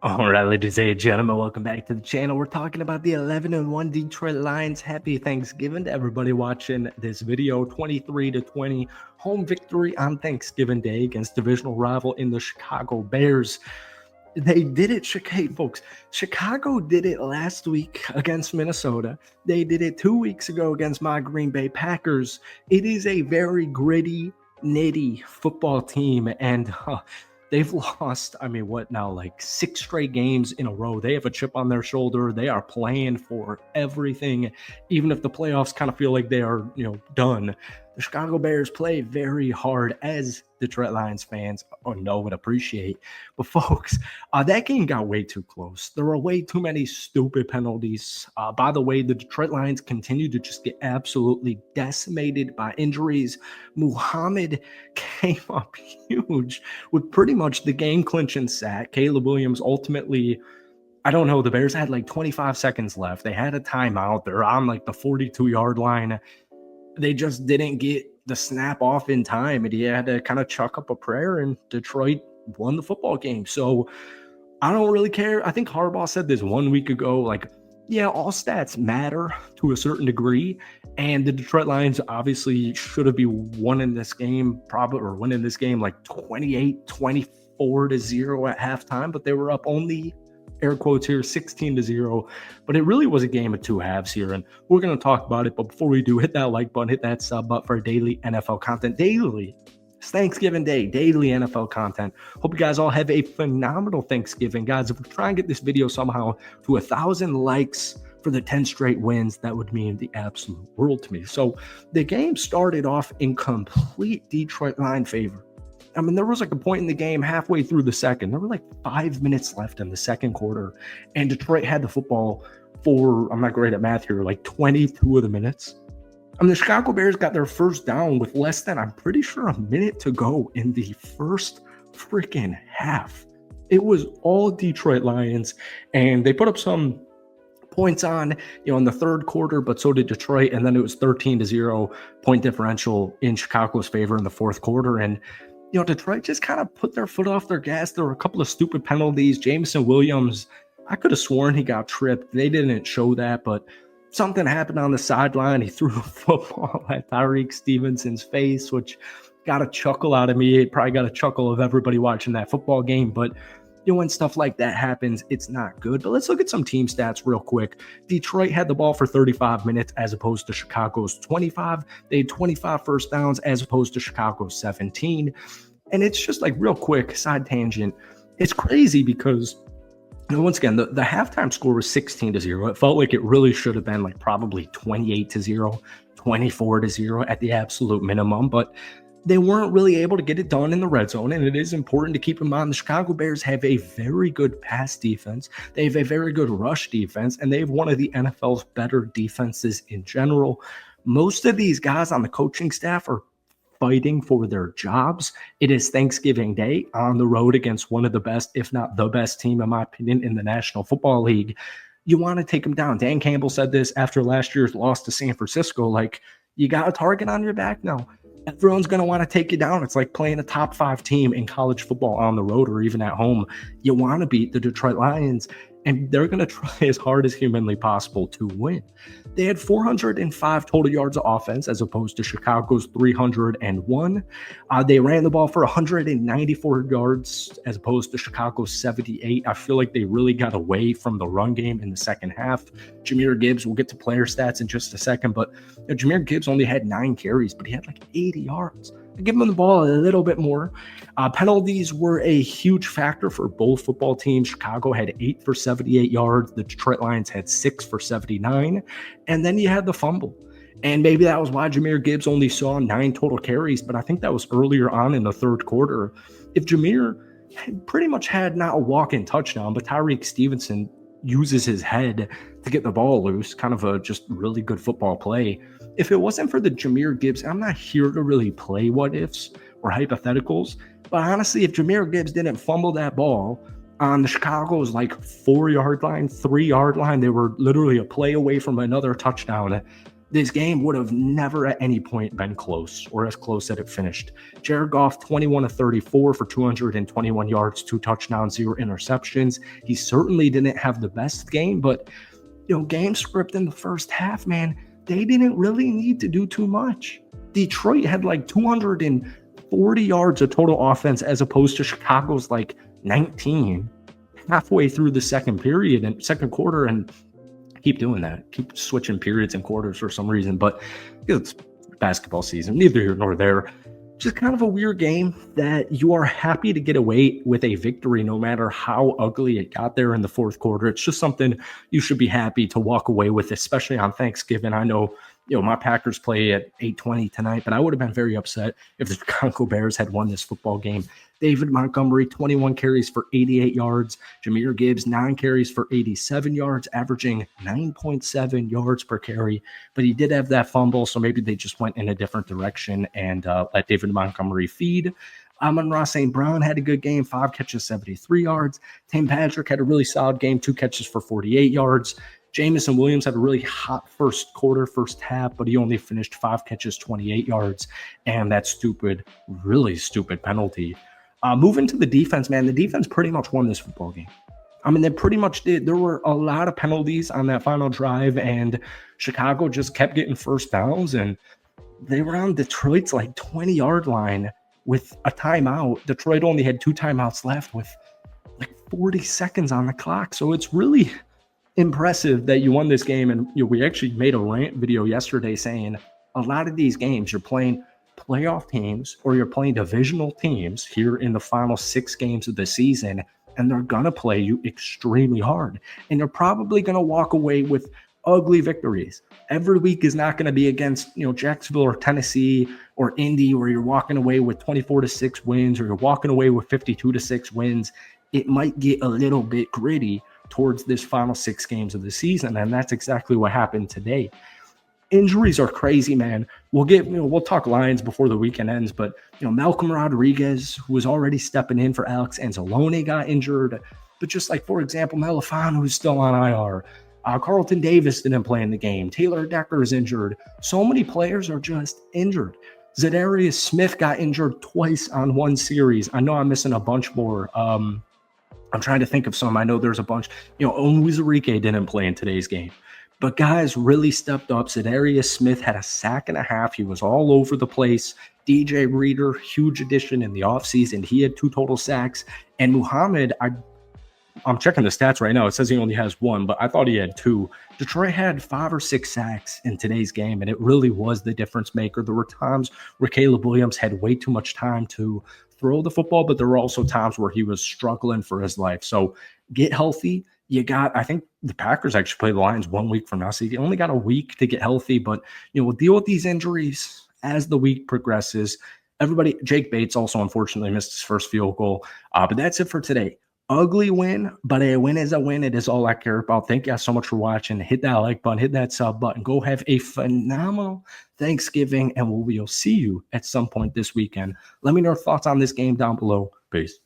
All right, ladies and gentlemen, welcome back to the channel. We're talking about the 11-1 Detroit Lions. Happy Thanksgiving to everybody watching this video. 23-20 home victory on Thanksgiving Day against divisional rival in the Chicago Bears. They did it, folks. Chicago did it last week against Minnesota. They did it 2 weeks ago against my Green Bay Packers. It is a very gritty, nitty football team, and they've lost, like 6 straight games in a row. They have a chip on their shoulder. They are playing for everything, even if the playoffs kind of feel like they are, done. The Chicago Bears play very hard, as Detroit Lions fans know and appreciate. But folks, that game got way too close. There were way too many stupid penalties. By the way, the Detroit Lions continue to just get absolutely decimated by injuries. Muhammad came up huge with pretty much the game-clinching sack. Caleb Williams ultimately, I don't know, the Bears had like 25 seconds left. They had a timeout. They're on like the 42-yard line. They just didn't get the snap off in time, and he had to kind of chuck up a prayer, and Detroit won the football game. So I don't really care. I think Harbaugh said this 1 week ago, like, yeah, all stats matter to a certain degree, and the Detroit Lions obviously should have been winning this game like 28-24-0 at halftime, but they were up only, air quotes here, 16-0. But it really was a game of two halves here, and we're going to talk about it. But before we do, hit that like button, hit that sub button for daily NFL content. It's Thanksgiving Day, daily NFL content. Hope you guys all have a phenomenal Thanksgiving. Guys, if we try and get this video somehow to 1,000 likes for the 10 straight wins, that would mean the absolute world to me. So the game started off in complete Detroit Lion favor. I mean, there was like a point in the game halfway through the second. There were like 5 minutes left in the second quarter, and Detroit had the football for, I'm not great at math here, like 22 of the minutes. I mean, the Chicago Bears got their first down with less than, I'm pretty sure, a minute to go in the first freaking half. It was all Detroit Lions, and they put up some points on, in the third quarter, but so did Detroit, and then it was 13-0 point differential in Chicago's favor in the fourth quarter. And Detroit just kind of put their foot off their gas. There were a couple of stupid penalties. Jameson Williams, I could have sworn he got tripped. They didn't show that, but something happened on the sideline. He threw a football at Tyrique Stevenson's face, which got a chuckle out of me. It probably got a chuckle of everybody watching that football game. But when stuff like that happens, it's not good. But let's look at some team stats real quick. Detroit had the ball for 35 minutes as opposed to Chicago's 25. They had 25 first downs as opposed to Chicago's 17. And it's just like real quick, side tangent. It's crazy because, once again, the halftime score was 16-0. It felt like it really should have been like probably 28-0, 24-0 at the absolute minimum. But they weren't really able to get it done in the red zone, and it is important to keep in mind the Chicago Bears have a very good pass defense. They have a very good rush defense, and they have one of the NFL's better defenses in general. Most of these guys on the coaching staff are fighting for their jobs. It is Thanksgiving Day on the road against one of the best, if not the best team, in my opinion, in the National Football League. You want to take them down. Dan Campbell said this after last year's loss to San Francisco, like, you got a target on your back now. Everyone's going to want to take you down. It's like playing a top 5 team in college football on the road or even at home. You want to beat the Detroit Lions, and they're going to try as hard as humanly possible to win. They had 405 total yards of offense as opposed to Chicago's 301. They ran the ball for 194 yards as opposed to Chicago's 78. I feel like they really got away from the run game in the second half. Jahmyr Gibbs, we'll get to player stats in just a second, but Jahmyr Gibbs only had 9 carries, but he had like 80 yards. Give them the ball a little bit more. Penalties were a huge factor for both football teams. Chicago had 8 for 78 yards. The Detroit Lions had 6 for 79. And then you had the fumble. And maybe that was why Jahmyr Gibbs only saw 9 total carries, but I think that was earlier on in the third quarter. If Jahmyr pretty much had not a walk-in touchdown, but Tyrique Stevenson uses his head to get the ball loose, kind of a just really good football play. If it wasn't for the Jahmyr Gibbs, I'm not here to really play what ifs or hypotheticals, but honestly, if Jahmyr Gibbs didn't fumble that ball on the Chicago's like 4-yard line, 3-yard line, they were literally a play away from another touchdown. this game would have never at any point been close or as close as it finished. Jared Goff, 21 of 34 for 221 yards, 2 touchdowns, 0 interceptions. He certainly didn't have the best game, but game script in the first half, man, they didn't really need to do too much. Detroit had like 240 yards of total offense as opposed to Chicago's like 19 halfway through the second quarter, and keep doing that. Keep switching periods and quarters for some reason, but it's basketball season, neither here nor there. Just kind of a weird game that you are happy to get away with a victory no matter how ugly it got there in the fourth quarter. It's just something you should be happy to walk away with, especially on Thanksgiving. I know, my Packers play at 8:20 tonight, but I would have been very upset if the Chicago Bears had won this football game. David Montgomery, 21 carries for 88 yards. Jahmyr Gibbs, 9 carries for 87 yards, averaging 9.7 yards per carry. But he did have that fumble, so maybe they just went in a different direction and let David Montgomery feed. Amon-Ra St. Brown had a good game, 5 catches, 73 yards. Tim Patrick had a really solid game, 2 catches for 48 yards. Jameson Williams had a really hot first half, but he only finished 5 catches, 28 yards, and that really stupid penalty. Moving to the defense, man, the defense pretty much won this football game. I mean, they pretty much did. There were a lot of penalties on that final drive, and Chicago just kept getting first downs, and they were on Detroit's like 20-yard line with a timeout. Detroit only had 2 timeouts left with like 40 seconds on the clock, so it's really impressive that you won this game. And we actually made a rant video yesterday saying a lot of these games you're playing playoff teams or you're playing divisional teams here in the final 6 games of the season, and they're going to play you extremely hard. And you're probably going to walk away with ugly victories. Every week is not going to be against, Jacksonville or Tennessee or Indy, where you're walking away with 24-6 wins or you're walking away with 52-6 wins. It might get a little bit gritty towards this final 6 games of the season, and that's exactly what happened today. Injuries are crazy, man. We'll talk Lions before the weekend ends, but Malcolm Rodriguez, who was already stepping in for Alex Anzalone, got injured. But just like, for example, Melifano, who's still on IR. Carlton Davis didn't play in the game. Taylor Decker is injured. So many players are just injured. Zadarius Smith got injured twice on one series. I know I'm missing a bunch more. I'm trying to think of some. I know there's a bunch. Onwuzurike didn't play in today's game. But guys really stepped up. Zadarius Smith had a sack and a half. He was all over the place. DJ Reader, huge addition in the offseason. He had 2 total sacks. And Muhammad, I'm checking the stats right now. It says he only has 1, but I thought he had 2. Detroit had 5 or 6 sacks in today's game, and it really was the difference maker. There were times where Caleb Williams had way too much time to throw the football, but there were also times where he was struggling for his life. So get healthy. I think the Packers actually play the Lions 1 week from now, so you only got a week to get healthy, but we'll deal with these injuries as the week progresses. Jake Bates also unfortunately missed his first field goal, but that's it for today. Ugly win, but a win is a win. It is all I care about. Thank you guys so much for watching. Hit that like button, hit that sub button. Go have a phenomenal Thanksgiving, and we'll see you at some point this weekend. Let me know your thoughts on this game down below. Peace.